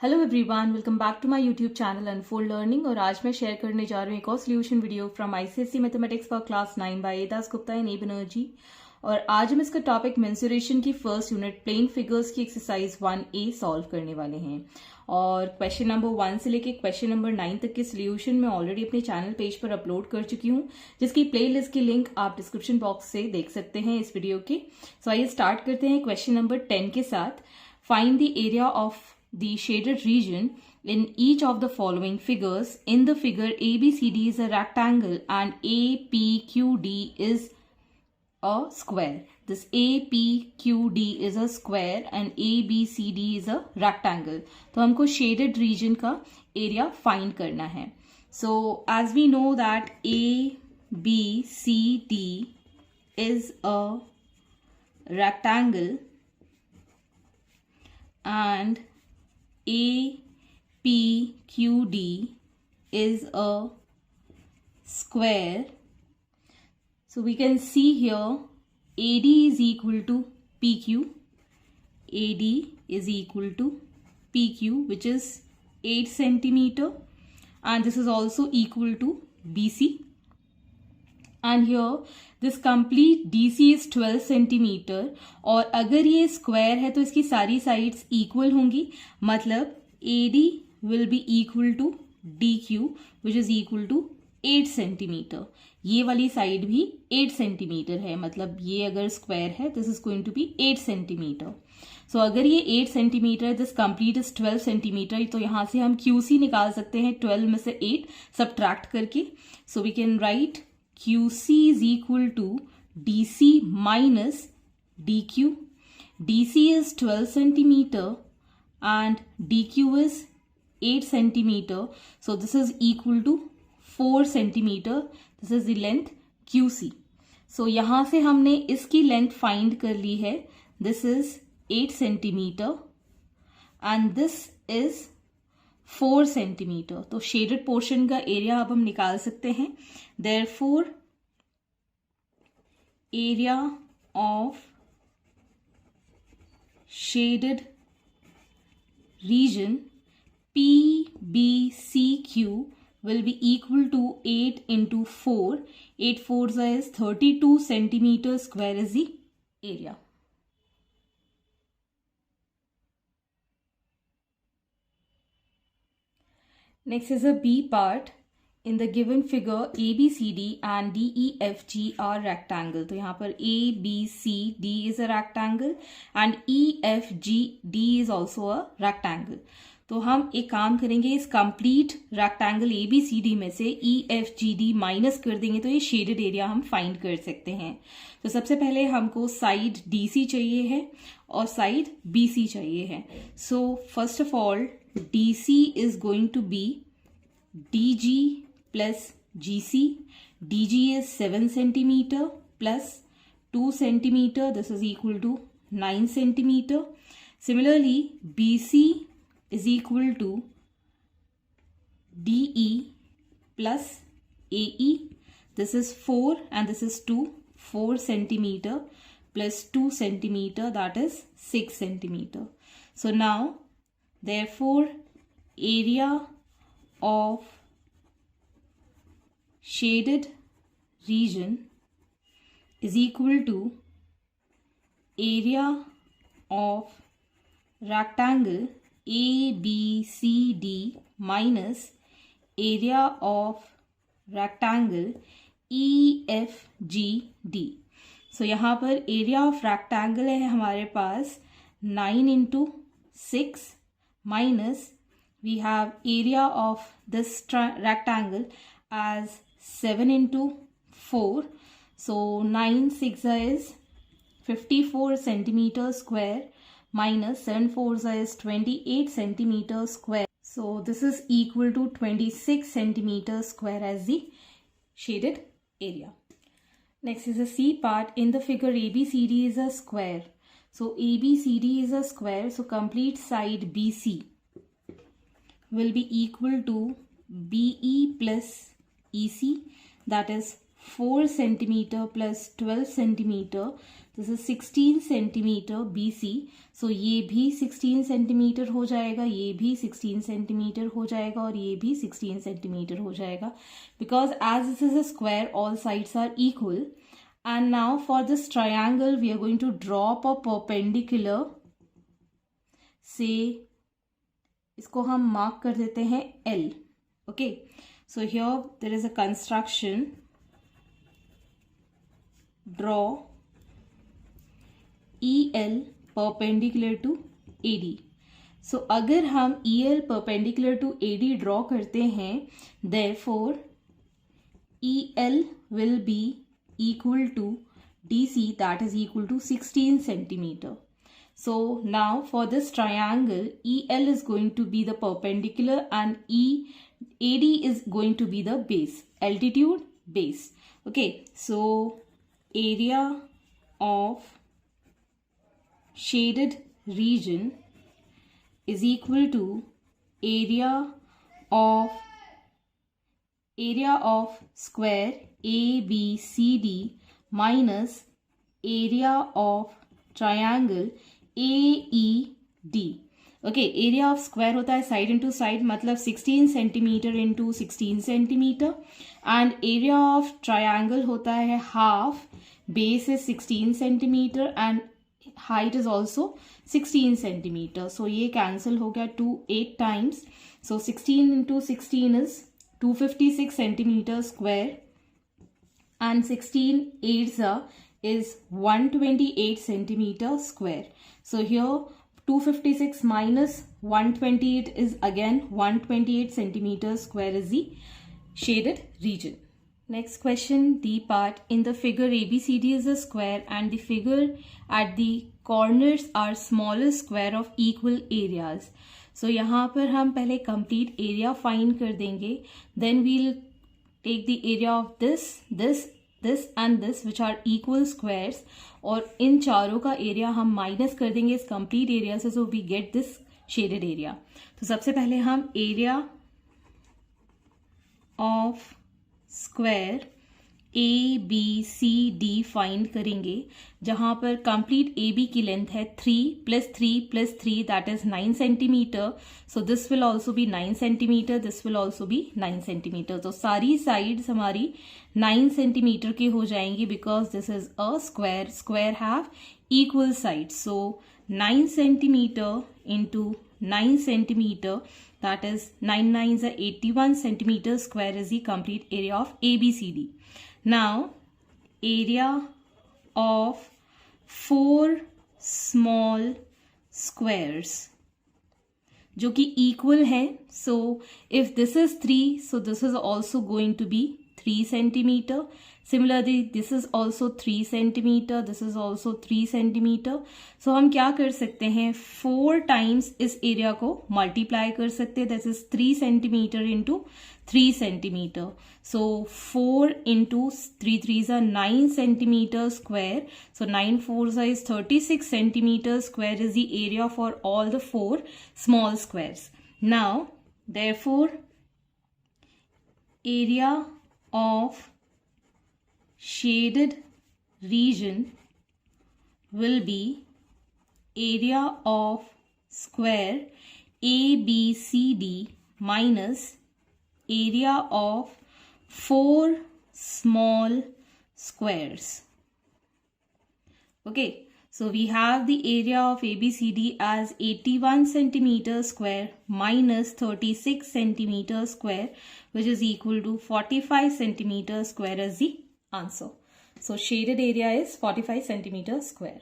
Hello everyone, welcome back to my YouTube channel unfold learning. और आज मैं share करने जा रही हूँ एक और solution video from ICSE mathematics for class 9 by A Das Gupta and A Banerjee. और आज हम इसका टॉपिक मेंसुरेशन की फर्स्ट यूनिट प्लेन फिगर्स की एक्सरसाइज 1A सॉल्व करने वाले हैं। और क्वेश्चन नंबर 1 से लेके क्वेश्चन नंबर 9 तक के सोल्यूशन मैं ऑलरेडी अपने चैनल पेज पर अपलोड कर चुकी हूँ, जिसकी प्लेलिस्ट की लिंक आप डिस्क्रिप्शन बॉक्स से देख सकते हैं इस वीडियो के। सो आइए स्टार्ट करते हैं क्वेश्चन नंबर 10 के साथ। Find the area of the shaded region in each of the following figures. In the figure, ABCD is a rectangle and APQD is a square. This APQD is a square and ABCD is a rectangle. तो हमको shaded region का area find करना है. So as we know that ABCD is a rectangle and APQD is a square. So we can see here AD is equal to PQ. AD is equal to PQ, which is 8 centimeter, and this is also equal to BC. And here this complete DC is 12 centimeter. और अगर ये square है तो इसकी सारी sides equal होंगी, मतलब AD will be equal to DQ which is equal to 8 centimeter. ये वाली साइड भी 8 सेंटीमीटर है, मतलब ये अगर स्क्वायर है this is going to be 8 centimetre. So अगर ये 8 centimetre this complete is 12 centimetre, तो यहाँ से हम QC निकाल सकते हैं 12 में से 8 सब्ट्रैक्ट करके. So we can write QC is equal to DC minus DQ. DC is 12 centimeter and DQ is 8 centimeter. So this is equal to 4 centimeter. This is the length QC. So यहाँ से हमने इसकी length find कर ली है. This is 8 centimeter and this is 4 centimetre. तो shaded portion का area अब हम निकाल सकते हैं. Therefore area of shaded reason PBCQ will be equal to 8 into 4. 8 4s is 32 centimeter square is the area. Next is a B part. In the given figure, ABCD and DEFG are rectangle. तो यहाँ पर ABCD is a rectangle and EFGD is also a rectangle. तो हम एक काम करेंगे, इस complete rectangle ABCD में से EFGD माइनस कर देंगे तो ये शेडेड एरिया हम फाइंड कर सकते हैं. तो सबसे पहले हमको साइड DC चाहिए है और साइड BC चाहिए है. So first of all DC is going to be DG plus GC. DG is 7 centimeter plus 2 centimeter. This is equal to 9 centimeter. Similarly, BC is equal to DE plus AE. This is 4 and this is 2. 4 centimeter plus 2 centimeter, that is 6 centimeter. So now therefore area of shaded region is equal to area of rectangle ABCD minus area of rectangle EFGD. So यहाँ पर area of rectangle है हमारे पास 9 into 6 minus we have area of this rectangle as 7 into 4. So 9 6 is 54 centimeter square minus 7 4 is 28 centimeter square. So this is equal to 26 centimeter square as the shaded area. Next is the C part. In the figure, ABCD is a square. So ABCD is a square. So complete side BC will be equal to BE plus EC, that is 4 centimeter plus 12 centimeter. This is 16 centimetre BC. सो ये भी 16 centimetre हो जाएगा, ये भी 16 centimetre हो जाएगा और ये भी 16 सेंटीमीटर हो जाएगा, because as this is a square all sides are equal. And now for this triangle we are going to drop a perpendicular. Say इसको हम मार्क कर देते हैं L. Okay, so here there is a construction. Draw EL perpendicular to AD. So अगर हम EL perpendicular to AD draw करते हैं, therefore EL will be equal to DC, that is equal to 16 centimeter. So now for this triangle, EL is going to be the perpendicular and AD is going to be the base, altitude base. Okay, so area of shaded region is equal to area of square ABCD minus area of triangle AED. Okay, area of square होता है side into side, मतलब 16 centimetre into 16 centimetre, and area of triangle होता है half, base is 16 centimetre and height is also 16 centimetre. So ये cancel हो गया 2 8 times. So 16 into 16 is 256 centimeter square and 16 8s is 128 centimeter square. So here 256 minus 128 is again 128 centimeter square is the shaded region. Next question, D part. In the figure ABCD is a square and the figure at the corners are smaller square of equal areas. So यहाँ पर हम पहले complete area find कर देंगे, then we'll take the area of this and this which are equal squares, और इन चारों का area हम minus कर देंगे इस complete area से, so we get this shaded area. तो सबसे पहले हम area of square ABCD find करेंगे, जहां पर कंप्लीट AB की लेंथ है 3 + 3 + 3 that is 9 centimetre. So this will also be 9 centimetre, this will also be 9 centimetre. तो सारी साइड्स हमारी 9 सेंटीमीटर की हो जाएंगी because this is a square. Square have equal sides. So 9 centimetre into 9 centimeter, that is 9 9s are 81 centimeter square is the complete area of ABCD. Now area of 4 small squares जो कि equal है. So if this is 3, so this is also going to be 3 centimeter. Similarly, this is also 3 centimeter. This is also 3 centimeter. So हम क्या कर सकते हैं, 4 times इस area को multiply कर सकते हैं. This is 3 centimeter into 3 centimeter. So 4 into 3 3s are 9 centimeter square. So 9 4s is 36 centimeter square is the area for all the 4 small squares. Now, therefore, area of shaded region will be area of square ABCD minus area of 4 small squares. Okay, so we have the area of ABCD as 81 centimeter square minus 36 centimeter square, which is equal to 45 centimeter square as the answer. So shaded area is 45 centimeter square.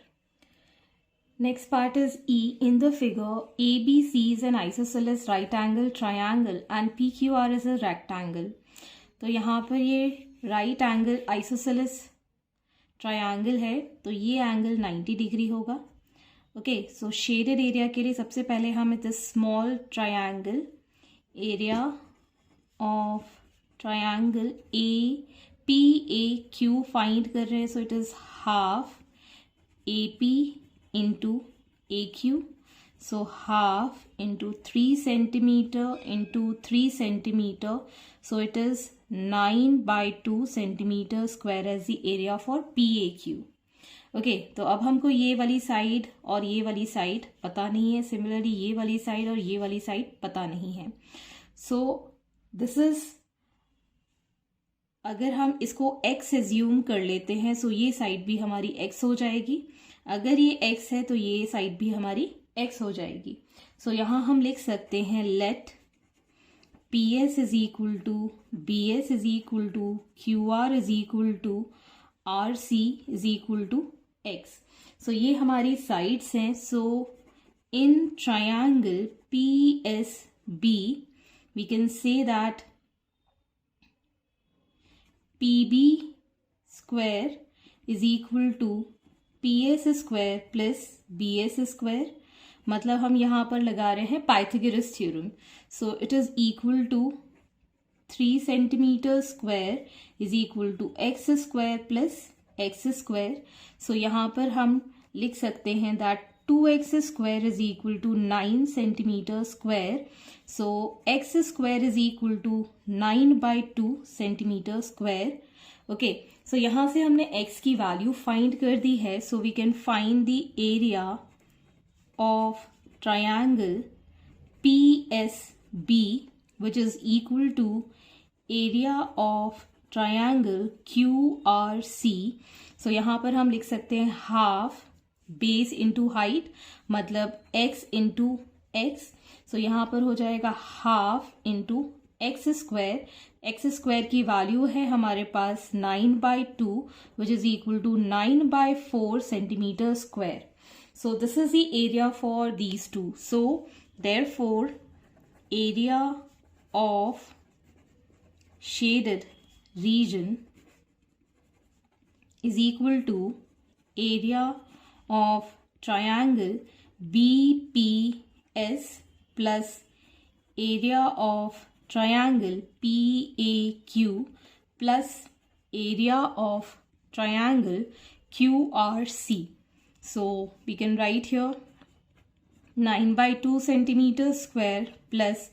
Next part is E. In the figure, ABC is an isosceles right angle triangle and PQR is a rectangle. तो यहाँ पर ये right angle isosceles triangle है, तो ये angle 90 degree होगा. Okay, so shaded area के लिए सबसे पहले हम this small triangle area of triangle APAQ find कर रहे हैं. सो it is half AP into AQ. So half into 3 centimeter into 3 centimeter. So it is 9 by 2 centimeter square as the area for PAQ. Okay, तो अब हमको ये वाली side और ये वाली साइड पता नहीं है, सिमिलरली ये वाली साइड और ये वाली साइड पता नहीं है. सो दिस इज, अगर हम इसको x एज्यूम कर लेते हैं सो ये साइड भी हमारी x हो जाएगी. अगर ये x है तो ये साइड भी हमारी x हो जाएगी. सो यहाँ हम लिख सकते हैं let PS is equal to BS is equal to QR is equal to RC is equal to X. So ये हमारी साइड्स हैं. So in triangle PSB we can say that PB square is equal to PS square plus BS square. मतलब हम यहाँ पर लगा रहे हैं Pythagoras theorem. So it is equal to 3 centimetre square is equal to x square plus x square. So यहाँ पर हम लिख सकते हैं that 2x square is equal to 9 centimeter square. So x square is equal to 9/2 centimeter square. Okay, so यहाँ से हमने x की वैल्यू फाइंड कर दी है. So we can find the area of triangle PSB which is equal to area of triangle QRC. So यहाँ पर हम लिख सकते हैं हाफ बेस इंटू हाइट, मतलब x इंटू एक्स. सो यहाँ पर हो जाएगा half into x square. X square की वैल्यू है हमारे पास 9/2 which is equal to 9/4 centimetre square. So this is the area for these two. So therefore area of shaded region is equal to area of triangle BPS plus area of triangle PAQ plus area of triangle QRC. So we can write here 9/2 centimeter square plus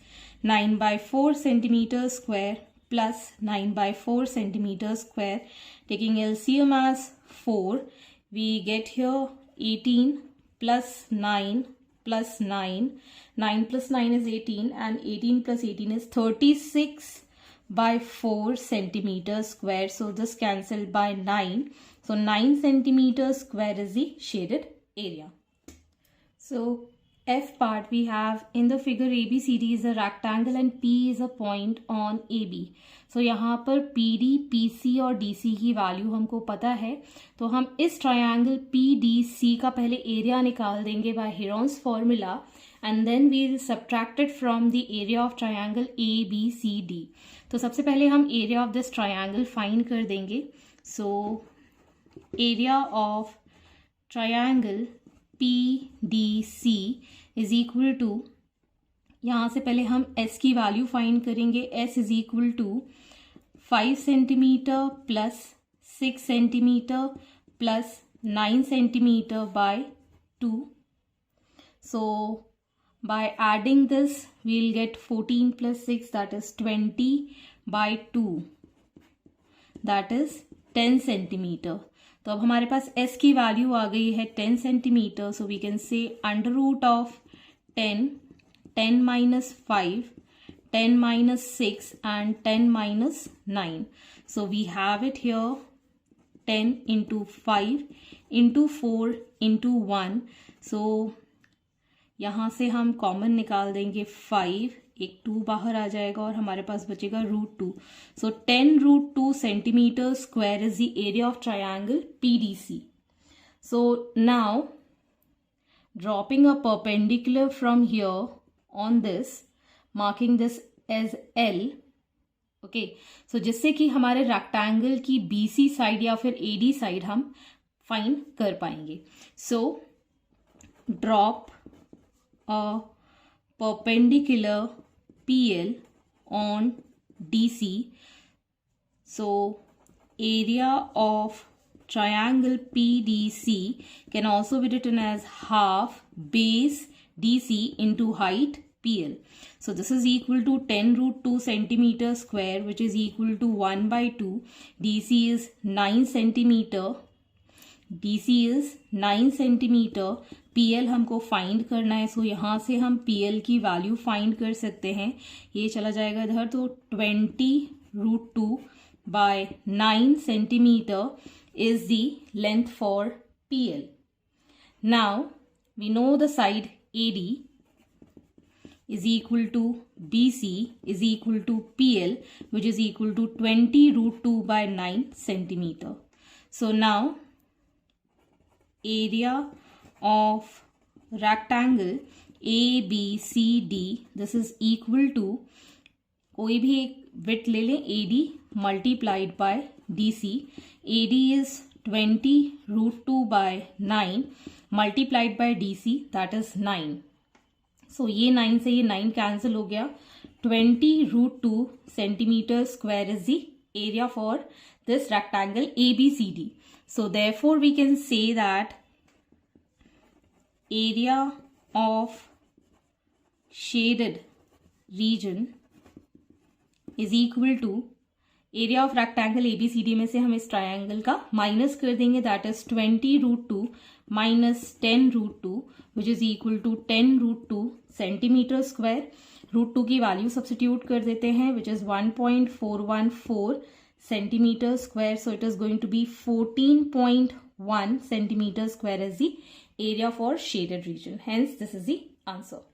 9/4 centimeter square plus 9/4 centimeter square. Taking LCM as 4, we get here 18 plus 9 plus 9. 9 plus 9 is 18 and 18 plus 18 is 36/4 centimeter square. So this cancelled by 9. So 9 centimeter square is the shaded area. So F part we have in the figure ABCD is a rectangle and P is a point on AB. So यहाँ पर PD, PC और DC की value हमको पता है, तो हम इस ट्रायंगल PDC का पहले एरिया निकाल देंगे by Heron's formula and then we subtracted from the area of triangle ABCD. तो सबसे पहले हम area of this triangle find कर देंगे. So area of triangle PDC is equal to, यहाँ से पहले हम S की वैल्यू फाइंड करेंगे. S is equal to 5 centimetre plus 6 centimetre plus 9 centimetre by 2. So by adding this we will get 14 plus 6 that is 20/2 that is 10 centimetre. तो अब हमारे पास S की वैल्यू आ गई है 10 centimetre. So we can say under root of 10, 10 minus 5, 10 minus 6 and 10 minus 9. So we have it here 10 into 5 into 4 into 1. So यहाँ से हम common निकाल देंगे 5, एक 2 बाहर आ जाएगा और हमारे पास बचेगा √2. So 10√2 centimeter square is the area of triangle PDC. So now dropping a perpendicular from here on this, marking this as L. Okay, so जिससे कि हमारे रेक्टेंगल की BC साइड या फिर AD साइड हम फाइंड कर पाएंगे. So drop a perpendicular PL on DC. So area of triangle PDC can also be written as half base DC into height PL. So this is equal to 10√2 centimeter square which is equal to 1/2. DC is 9 centimeter DC is 9 centimetre, PL हमको find करना है, सो यहाँ से हम PL की वैल्यू find कर सकते हैं. ये चला जाएगा इधर, तो 20√2 by 9 centimetre is the length for PL. Now we know the side AD is equal to BC is equal to PL, which is equal to 20√2 by 9 centimeter. So now area of rectangle ABCD, this is equal to, कोई भी एक width ले लें, AD multiplied by DC. AD is 20√2 by 9 multiplied by DC, that is 9. So ये 9 से ये 9 cancel हो गया. 20√2 centimeter square is the area for this rectangle ABCD. So therefore we can say that area of shaded region is equal to area of rectangle ABCD में से हम इस triangle का माइनस कर देंगे, that is 20√2 minus 10√2 which is equal to 10√2 centimetre square. √2 की value substitute कर देते हैं, which is 1.414 centimetre square. So it is going to be 14.1 centimetre square as the area for shaded region. Hence this is the answer.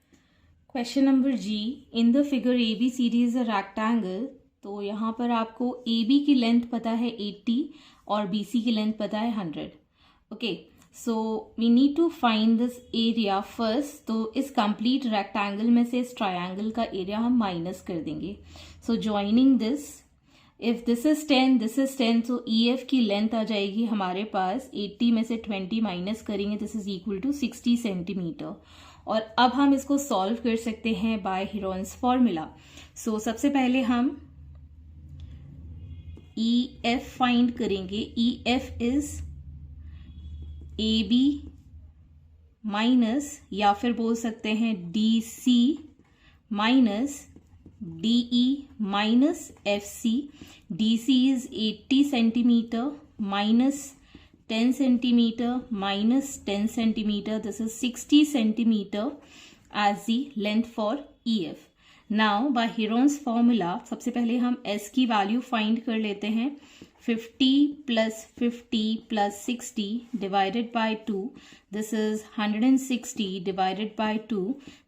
Question number G. In the figure ABCD is a rectangle. तो यहाँ पर आपको AB की length पता है 80 और BC की length पता है 100. Okay, so we need to find this area first. तो इस कंप्लीट रेक्टेंगल में से इस ट्रायंगल का एरिया हम माइनस कर देंगे. So joining this, if this is 10 this is 10, तो EF की लेंथ आ जाएगी हमारे पास 80 में से 20 माइनस करेंगे, this is equal to 60 centimetre. और अब हम इसको सॉल्व कर सकते हैं बाय हीरोन्स फॉर्मूला. सो सबसे पहले हम EF फाइंड करेंगे. EF इज AB माइनस, या फिर बोल सकते हैं DC minus DE minus FC. DC is 80 centimetre minus 10 centimetre minus 10 centimetre, this is 60 centimetre as the length for EF. Now by Heron's formula सबसे पहले हम S की वैल्यू फाइंड कर लेते हैं. 50 plus 50 plus 60 divided by 2, this is 160 divided by 2,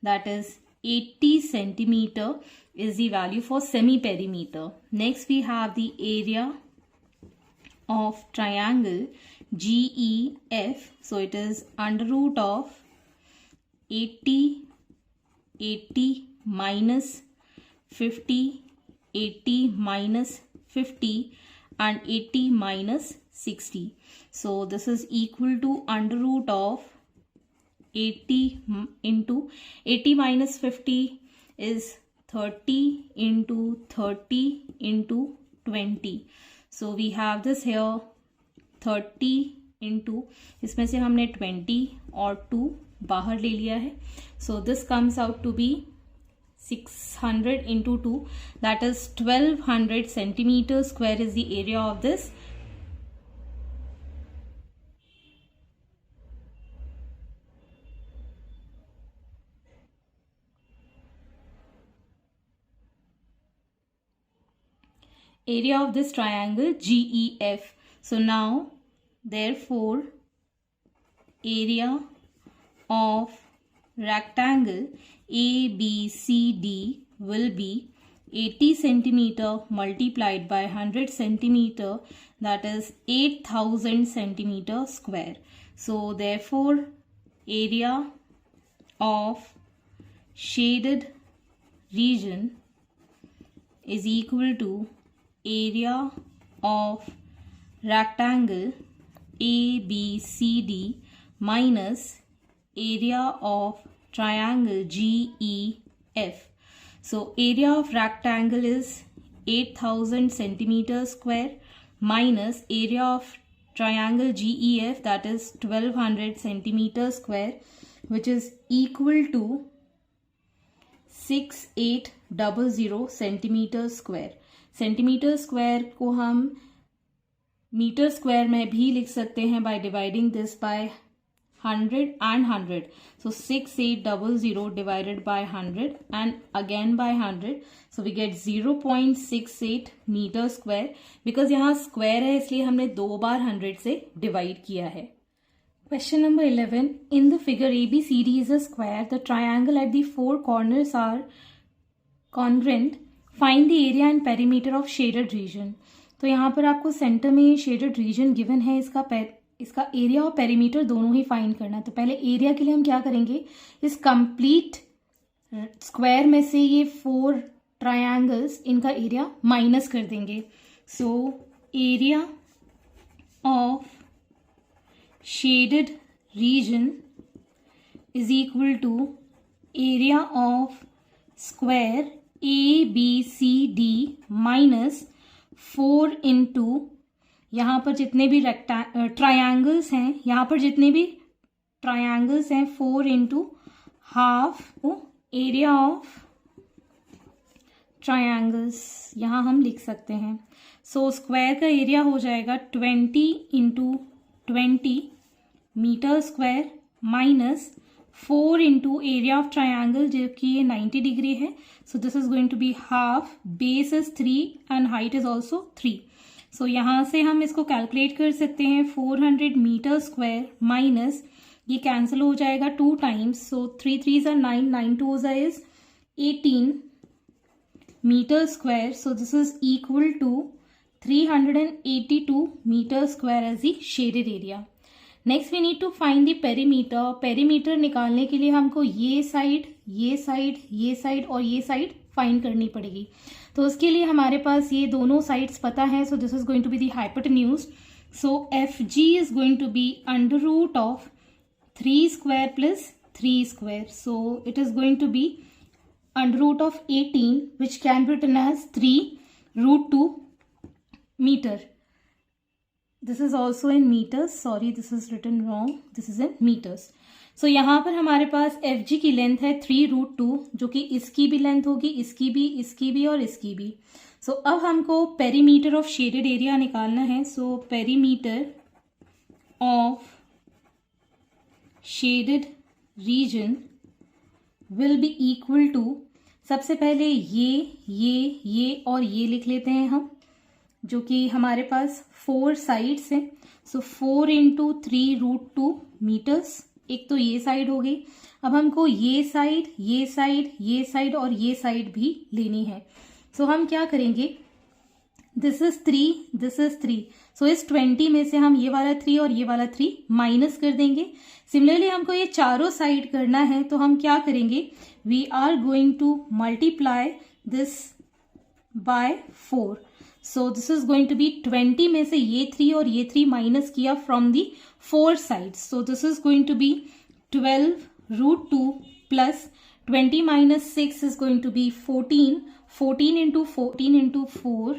that is 80 centimetre is the value for semi-perimeter. Next we have the area of triangle GEF. So it is under root of 80 minus 50, 80 minus 50 and 80 minus 60. So this is equal to under root of 80 into 80 minus 50 is 30 into 30 into 20. So we have this here 30 into, इसमें से हमने 20 और 2 बाहर ले लिया है. So this comes out to be 600 into 2, that is 1200 centimeter square is the area of this. Area of this triangle GEF. So now therefore area of rectangle ABCD will be 80 centimeter multiplied by 100 centimeter, that is 8000 centimeter square. So therefore area of shaded region is equal to area of rectangle ABCD minus area of triangle GEF. So area of rectangle is 8000 centimeter square minus area of triangle GEF, that is 1200 centimeter square, which is equal to 6800 centimetre square. Centimetre square को हम metre square में भी लिख सकते हैं by dividing this by 100 and 100. So 6800 divided by 100 and again by 100. So we get 0.68 meter square. Because यहाँ square है इसलिए हमने 2 बार 100 से divide किया है. Question number 11. In the figure ABCD is a square. The triangle at the 4 corners are congruent. Find the area and perimeter of shaded region. तो यहाँ पर आपको सेंटर में shaded region given है. इसका एरिया और पेरीमीटर दोनों ही फाइंड करना है. तो पहले एरिया के लिए हम क्या करेंगे, इस कंप्लीट स्क्वायर में से ये 4 ट्रायंगल्स इनका एरिया माइनस कर देंगे. So area of shaded region is equal to area of square ABCD minus 4 into यहाँ पर जितने भी ट्रायंगल्स हैं, यहाँ पर जितने भी ट्रायंगल्स हैं 4 into half area of triangles यहाँ हम लिख सकते हैं. सो स्क्वायर का एरिया हो जाएगा 20 इंटू 20 metre square minus 4 into area of triangle जो कि ये 90 डिग्री है. So this is going to be half, base is 3 and height is also 3. So यहाँ से हम इसको कैलकुलेट कर सकते हैं 400 मीटर स्क्वायर माइनस ये कैंसिल हो जाएगा 2 times. So 3 3s are 9, 9 2s is 18 metre square. So this is equal to 382 metre square as the shaded area. Next we need to find the perimeter. Perimeter निकालने के लिए हमको ये side, ये side, ये साइड और ये साइड फाइंड करनी पड़ेगी. तो उसके लिए हमारे पास ये दोनों साइड्स पता है. So this is going to be the hypotenuse. So FG is going to be under root of 3 square plus 3 square. So it is going to be under root of 18 which can be written as 3√2 metre. This is also in metres. Sorry, this is written wrong. This is in metres. So यहाँ पर हमारे पास FG की length है 3√2 जो कि इसकी भी length होगी, इसकी भी और इसकी भी. सो अब हमको पेरीमीटर ऑफ शेडेड एरिया निकालना है. So perimeter of shaded region will be equal to, सबसे पहले ये और ये लिख लेते हैं हम, जो कि हमारे पास 4 साइड्स हैं. सो 4 इंटू 3√2 मीटर्स. एक तो ये साइड हो गई. अब हमको ये साइड, ये साइड, ये साइड और ये साइड भी लेनी है. सो हम क्या करेंगे, दिस इज 3, दिस इज 3. सो इस 20 में से हम ये वाला 3 और ये वाला 3 माइनस कर देंगे. सिमिलरली हमको ये चारों साइड करना है. तो हम क्या करेंगे, we are going to multiply this by 4. So this is going to be 20 में से ये 3 और ये 3 माइनस किया from the 4 sides. So this is going to be 12√2 plus 20 minus 6 is going to be 14. 14 into 14 into 4.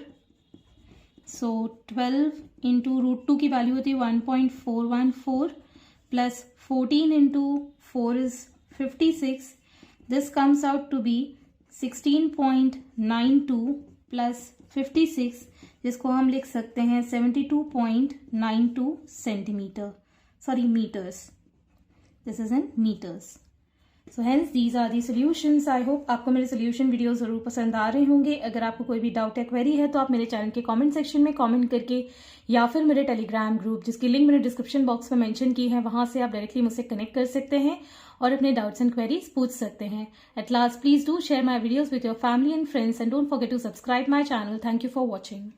So 12 into √2 की value होती है 1.414 plus 14 into 4 is 56. This comes out to be 16.92 plus 56, जिसको हम लिख सकते हैं 72.92 centimetre, sorry metres. This is in metres. So hence these are the solutions. I hope आपको मेरे सोल्यूशन वीडियो जरूर पसंद आ रहे होंगे. अगर आपको कोई भी डाउट या क्वेरी है तो आप मेरे चैनल के कमेंट सेक्शन में कमेंट करके या फिर मेरे टेलीग्राम ग्रुप जिसकी लिंक मैंने डिस्क्रिप्शन बॉक्स में मेंशन की है वहां से आप डायरेक्टली मुझसे कनेक्ट कर सकते हैं और अपने डाउट्स एंड क्वेरीज पूछ सकते हैं. At last please do share my videos with your family and friends and don't forget to subscribe my channel. Thank you for watching.